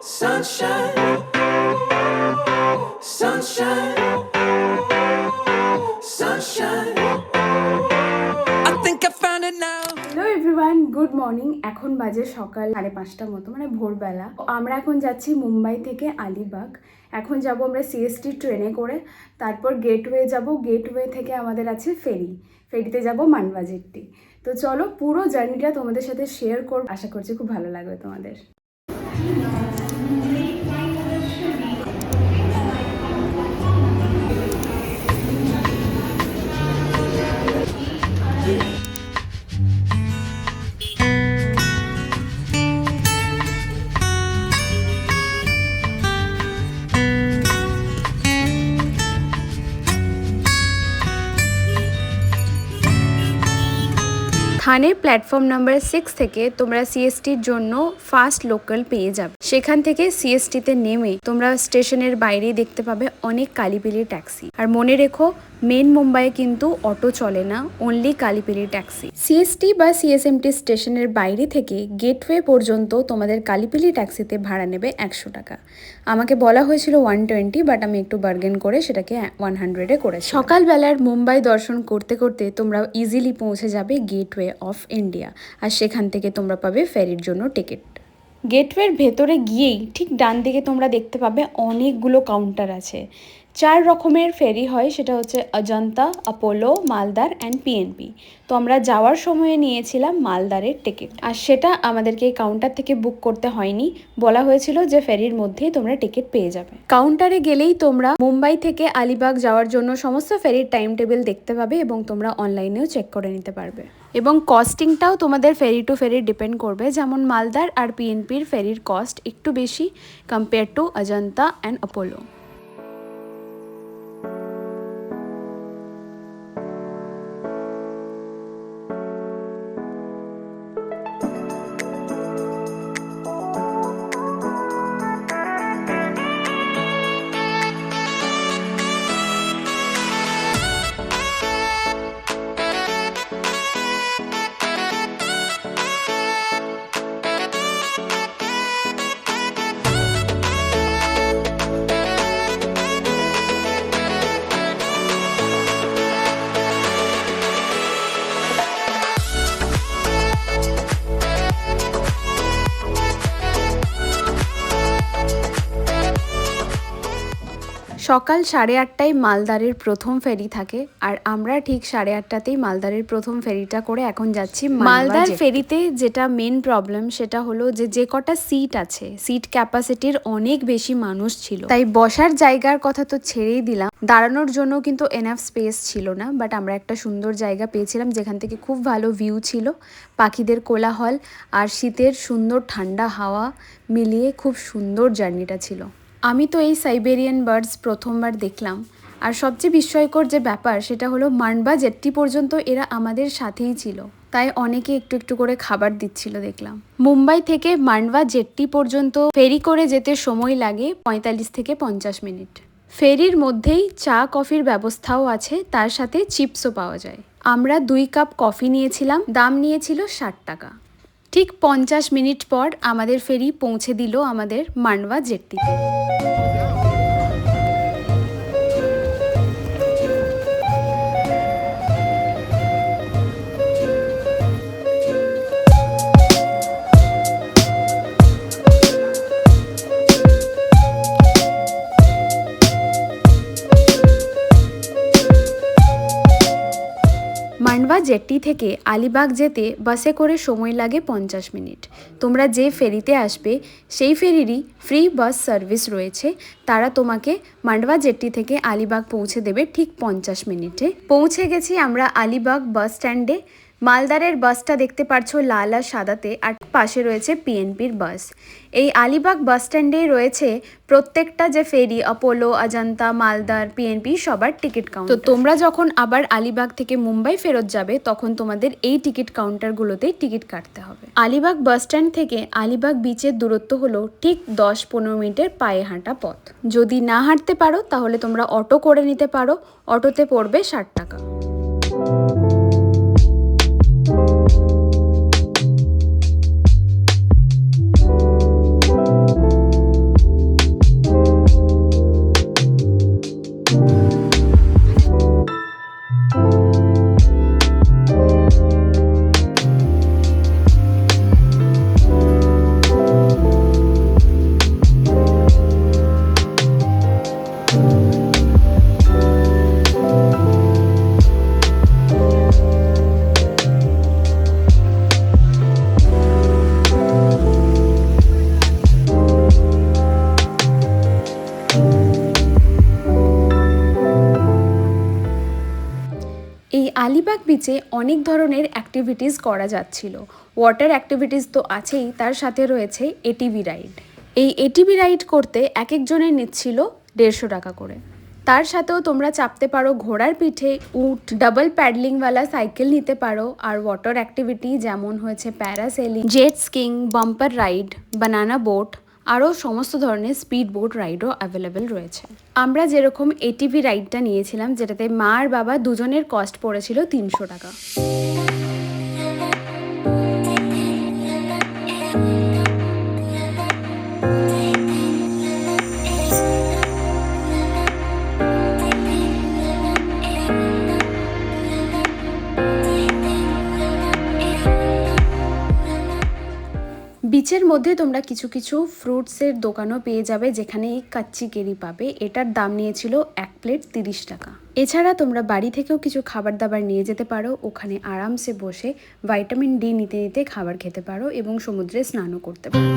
Sunshine, sunshine, sunshine. I think I found it now. Hello everyone, good morning. এখন বাজে সকাল 5:30 মতো, মানে ভোরবেলা। আমরা এখন যাচ্ছি মুম্বাই থেকে আলিবাগ। এখন যাব আমরা সিএসটি ট্রেনে করে, তারপর গেটওয়ে যাব। গেটওয়ে থেকে আমাদের আছে ফেরিতে যাব মান্ডবা জেট্টি। তো চলো, পুরো জার্নিটা তোমাদের সাথে শেয়ার করব। আশা করছি খুব ভালো লাগবে তোমাদের। থানে প্ল্যাটফর্ম নাম্বার 6 থেকে তোমরা সিএসটির জন্য ফাস্ট লোকাল পেয়ে যাবে। সেখান থেকে সিএসটিতে নেমে তোমরা স্টেশনের বাইরেই দেখতে পাবে অনেক কালিপিলি ট্যাক্সি। আর মনে রেখো, মেন মুম্বাইয়ে কিন্তু অটো চলে না, অনলি কালিপিলি ট্যাক্সি। সিএসটি বা সিএসএমটি স্টেশনের বাইরে থেকে গেটওয়ে পর্যন্ত তোমাদের কালিপিলি ট্যাক্সিতে ভাড়া নেবে 100 টাকা। আমাকে বলা হয়েছিল 120, বাট আমি একটু বার্গেন করে সেটাকে 100-এ করেছি। সকালবেলার মুম্বাই দর্শন করতে করতে তোমরা ইজিলি পৌঁছে যাবে গেটওয়ে অফ ইন্ডিয়া, আর সেখান থেকে তোমরা পাবে ফেরির জন্য টিকিট। গেটওয়ের ভেতরে গিয়েই ঠিক ডান দিকে তোমরা দেখতে পাবে অনেকগুলো কাউন্টার আছে। 4 রকমের ফেরি হয়, সেটা হচ্ছে অজন্তা, অ্যাপোলো, মালদার অ্যান্ড পিএনপি। তো আমরা যাওয়ার সময়ে নিয়েছিলাম মালদারের টিকিট, আর সেটা আমাদেরকে এই কাউন্টার থেকে বুক করতে হয়নি। বলা হয়েছিল যে ফেরির মধ্যেই তোমরা টিকিট পেয়ে যাবে। কাউন্টারে গেলেই তোমরা মুম্বাই থেকে আলিবাগ যাওয়ার জন্য সমস্ত ফেরির টাইম টেবিল দেখতে পাবে, এবং তোমরা অনলাইনেও চেক করে নিতে পারবে। এবং কস্টিংটাও তোমাদের ফেরি টু ফেরি ডিপেন্ড করবে। যেমন মালদার আর পিএনপির ফেরির কস্ট একটু বেশি compare to Ajanta and Apollo. সকাল 8:30টায় মালদারের প্রথম ফেরি থাকে, আর আমরা ঠিক 8:30তেই মালদারের প্রথম ফেরিটা করে এখন যাচ্ছি মালদার ফেরিতে। যেটা মেন প্রবলেম সেটা হলো যে কটা সিট আছে, সিট ক্যাপাসিটির অনেক বেশি মানুষ ছিল, তাই বসার জায়গার কথা তো ছেড়েই দিলাম, দাঁড়ানোর জন্য কিন্তু এনাফ স্পেস ছিল না। বাট আমরা একটা সুন্দর জায়গা পেয়েছিলাম যেখান থেকে খুব ভালো ভিউ ছিল, পাখিদের কোলাহল আর শীতের সুন্দর ঠান্ডা হাওয়া মিলিয়ে খুব সুন্দর জার্নিটা ছিল। আমি তো এই সাইবেরিয়ান বার্ডস প্রথমবার দেখলাম, আর সবচেয়ে বিস্ময়কর যে ব্যাপার সেটা হলো মান্ডবা জেট্টি পর্যন্ত এরা আমাদের সাথেই ছিল, তাই অনেকে একটু একটু করে খাবার দিচ্ছিল দেখলাম। মুম্বাই থেকে মান্ডবা জেট্টি পর্যন্ত ফেরি করে যেতে সময় লাগে 45 থেকে 50 মিনিট। ফেরির মধ্যেই চা কফির ব্যবস্থাও আছে, তার সাথে চিপসও পাওয়া যায়। আমরা 2 কাপ কফি নিয়েছিলাম, দাম নিয়েছিল 60 টাকা। ঠিক 50 মিনিট পর আমাদের ফেরি পৌঁছে দিল আমাদের মান্ডবা জেট্টিতে। মান্ডবা জেট্টি থেকে আলিবাগ যেতে বাসে করে সময় লাগে 50 মিনিট। তোমরা যে ফেরিতে আসবে সেই ফেরিরই ফ্রি বাস সার্ভিস রয়েছে, তারা তোমাকে মান্ডবা জেট্টি থেকে আলিবাগ পৌঁছে দেবে ঠিক 50 মিনিটে। পৌঁছে গেছি আমরা আলিবাগ বাস স্ট্যান্ডে। মালদারের বাসটা দেখতে পাচ্ছ লাল আর সাদাতে, আর পাশে রয়েছে পিএনপির বাস। এই আলিবাগ বাস স্ট্যান্ডেই রয়েছে প্রত্যেকটা যে ফেরি, অ্যাপোলো, অজন্তা, মালদার, পিএনপি সবার টিকিট কাউন্টার। তো তোমরা যখন আবার আলিবাগ থেকে মুম্বাই ফেরত যাবে তখন তোমাদের এই টিকিট কাউন্টারগুলোতেই টিকিট কাটতে হবে। আলিবাগ বাস স্ট্যান্ড থেকে আলিবাগ বিচের দূরত্ব হলো ঠিক 10-15 মিনিটের পায়ে হাঁটা পথ। যদি না হাঁটতে পারো তাহলে তোমরা অটো করে নিতে পারো, অটোতে পড়বে 60 টাকা। আলিবাগ বিচে অনেক ধরনের অ্যাক্টিভিটিস করা যাচ্ছিল। ওয়াটার অ্যাক্টিভিটিস তো আছেই, তার সাথে রয়েছে এটিভি রাইড। এই এটিভি রাইড করতে এক একজনের নিচ্ছিল 150 টাকা করে। তার সাথেও তোমরা চাপতে পারো ঘোড়ার পিঠে, উট, ডাবল প্যাডলিংওয়ালা সাইকেল নিতে পারো। আর ওয়াটার অ্যাক্টিভিটি যেমন হয়েছে parasailing, jet skiing, bumper ride, banana boat, আরও সমস্ত ধরনের স্পিড বোট রাইডও অ্যাভেলেবেল রয়েছে। আমরা যেরকম এটিভি রাইডটা নিয়েছিলাম, যেটাতে মা আর বাবা দুজনের কস্ট পড়েছিল 300 টাকা। বিচের মধ্যে তোমরা কিছু কিছু ফ্রুটসের দোকানও পেয়ে যাবে, যেখানে এই কাচ্চি কেরি পাবে। এটার দাম নিয়েছিল 1 প্লেট 30 টাকা। এছাড়া তোমরা বাড়ি থেকেও কিছু খাবার দাবার নিয়ে যেতে পারো, ওখানে আরামসে বসে ভিটামিন ডি নিতে নিতে খাবার খেতে পারো এবং সমুদ্রে স্নানও করতে পারো।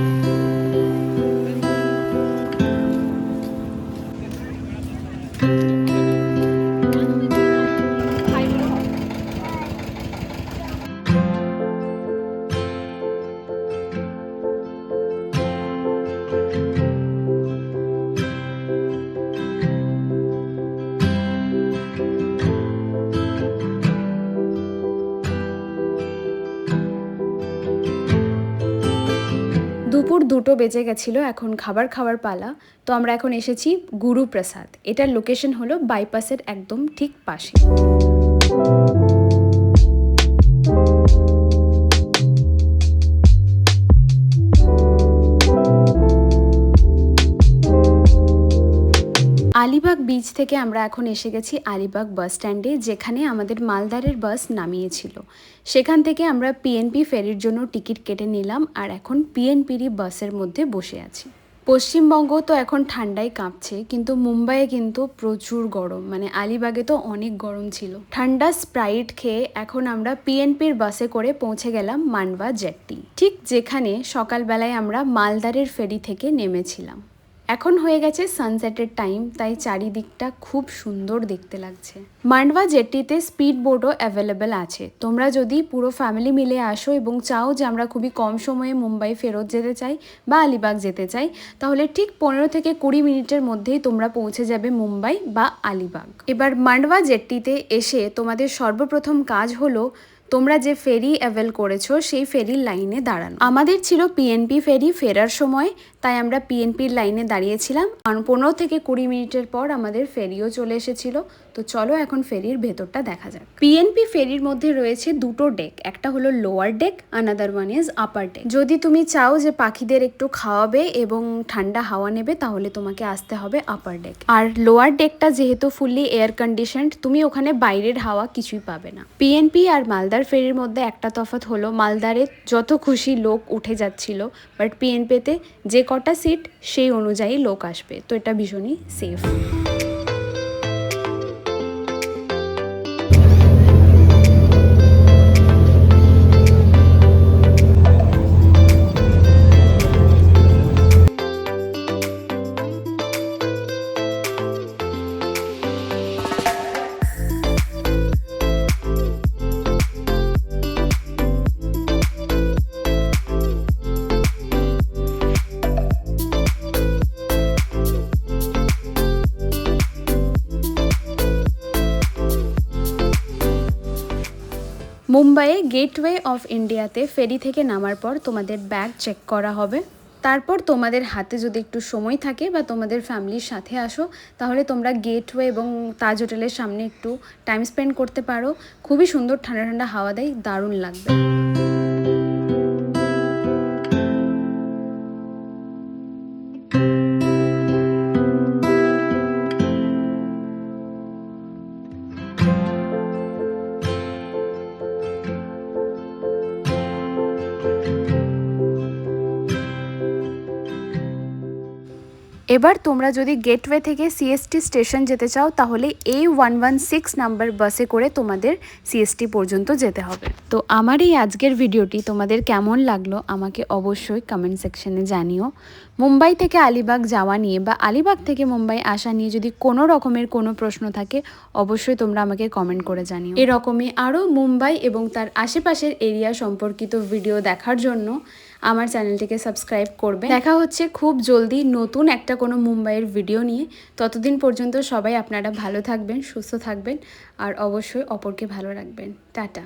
দুপুর 2টো বেজে গেছিলো, এখন খাবার খাওয়ার পালা। তো আমরা এখন এসেছি গুরুপ্রসাদ। এটার লোকেশন হলো বাইপাসের একদম ঠিক পাশে। আলিবাগ বিচ থেকে আমরা এখন এসে গেছি আলিবাগ বাস স্ট্যান্ডে, যেখানে আমাদের মালদারের বাস নামিয়েছিল। সেখান থেকে আমরা পিএনপি ফেরির জন্য টিকিট কেটে নিলাম, আর এখন পিএনপিরই বাসের মধ্যে বসে আছি। পশ্চিমবঙ্গ তো এখন ঠান্ডায় কাঁপছে, কিন্তু মুম্বাইয়ে কিন্তু প্রচুর গরম, মানে আলিবাগে তো অনেক গরম ছিল। ঠান্ডা স্প্রাইট খেয়ে এখন আমরা পিএনপির বাসে করে পৌঁছে গেলাম মান্ডবা জেট্টি, ঠিক যেখানে সকালবেলায় আমরা মালদারের ফেরি থেকে নেমেছিলাম। এখন হয়ে গেছে সানসেটের টাইম, তাই চারিদিকটা খুব সুন্দর দেখতে লাগছে। মান্ডবা জেট্টিতে স্পিড বোটও অ্যাভেলেবেল আছে। তোমরা যদি পুরো ফ্যামিলি মিলে আসো এবং চাও যে আমরা খুবই কম সময়ে মুম্বাই ফেরত যেতে চাই বা আলিবাগ যেতে চাই, তাহলে ঠিক 15 থেকে 20 মিনিটের মধ্যেই তোমরা পৌঁছে যাবে মুম্বাই বা আলিবাগ। এবার মান্ডবা জেট্টিতে এসে তোমাদের সর্বপ্রথম কাজ হলো তোমরা যে ফেরি অ্যাভেল করেছো সেই ফেরির লাইনে দাঁড়ানো। আমাদের ছিল পিএনপি ফেরি ফেরার সময়, তাই আমরা পিএনপির লাইনে দাঁড়িয়েছিলাম। 15 থেকে 20 মিনিটের পর আমাদের ফেরিও চলে এসেছিল। তো চলো এখন ফেরির ভেতরটা দেখা যাক। পিএনপি ফেরির মধ্যে রয়েছে 2টো ডেক, একটা হলো lower day, another one is upper day. যদি তুমি চাও যে পাখিদের একটু খাওয়াবে এবং ঠান্ডা হাওয়া নেবে, তাহলে তোমাকে আসতে হবে আপার ডেক। আর লোয়ার ডেকটা যেহেতু ফুললি এয়ার কন্ডিশনড, তুমি ওখানে বাইরের হাওয়া কিছুই পাবে না। পিএনপি আর মালদার ফেরির মধ্যে একটা তফাৎ হলো, মালদারে যত খুশি লোক উঠে যাচ্ছিল, বাট পিএনপিতে যে কটা সিট সেই অনুযায়ী লোক আসবে, তো এটা ভীষণই সেফ। মুম্বাইয়ে গেটওয়ে অফ ইন্ডিয়াতে ফেরি থেকে নামার পর তোমাদের ব্যাগ চেক করা হবে। তারপর তোমাদের হাতে যদি একটু সময় থাকে বা তোমাদের ফ্যামিলির সাথে আসো, তাহলে তোমরা গেটওয়ে এবং তাজ হোটেলের সামনে একটু টাইম স্পেন্ড করতে পারো। খুবই সুন্দর ঠান্ডা ঠান্ডা হাওয়া দেয়, দারুণ লাগবে। এবার তোমরা যদি গেটওয়ে থেকে সিএসটি স্টেশন যেতে চাও তাহলে এই 116 নাম্বার বাসে করে তোমাদের সিএসটি পর্যন্ত যেতে হবে। তো আমার এই আজকের ভিডিওটি তোমাদের কেমন লাগলো আমাকে অবশ্যই কমেন্ট সেকশনে জানিও। মুম্বাই থেকে আলিবাগ যাওয়া নিয়ে বা আলিবাগ থেকে মুম্বাই আসা নিয়ে যদি কোনো রকমের কোনো প্রশ্ন থাকে অবশ্যই তোমরা আমাকে কমেন্ট করে জানিও। এরকমই আরও মুম্বাই এবং তার আশেপাশের এরিয়া সম্পর্কিত ভিডিও দেখার জন্য আমার চ্যানেলটিকে সাবস্ক্রাইব করবে। দেখা হচ্ছে খুব জলদি নতুন একটা কোনো মুম্বাইয়ের ভিডিও নিয়ে। ততদিন পর্যন্ত সবাই আপনারা ভালো থাকবেন, সুস্থ থাকবেন আর অবশ্যই অপরকে ভালো রাখবেন। টাটা।